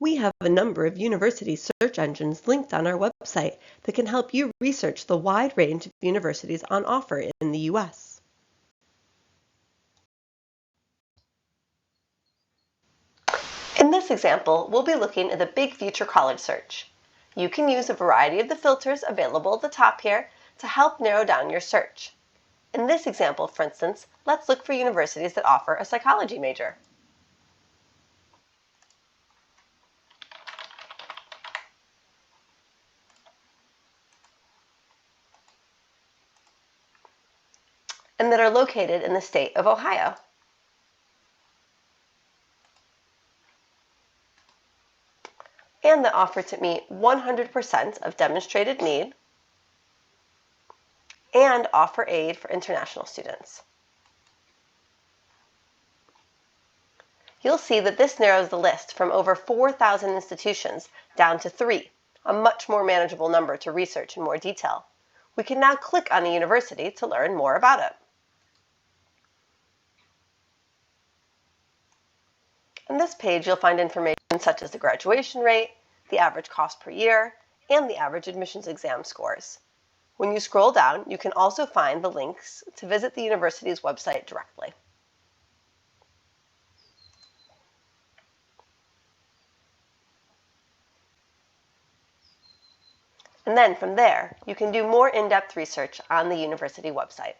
We have a number of university search engines linked on our website that can help you research the wide range of universities on offer in the U.S. In this example, we'll be looking at the Big Future College search. You can use a variety of the filters available at the top here to help narrow down your search. In this example, for instance, let's look for universities that offer a psychology major. And that are located in the state of Ohio. And that offer to meet 100% of demonstrated need and offer aid for international students. You'll see that this narrows the list from over 4,000 institutions down to 3, a much more manageable number to research in more detail. We can now click on a university to learn more about it. On this page, you'll find information such as the graduation rate, the average cost per year, and the average admissions exam scores. When you scroll down, you can also find the links to visit the university's website directly. And then from there, you can do more in-depth research on the university website.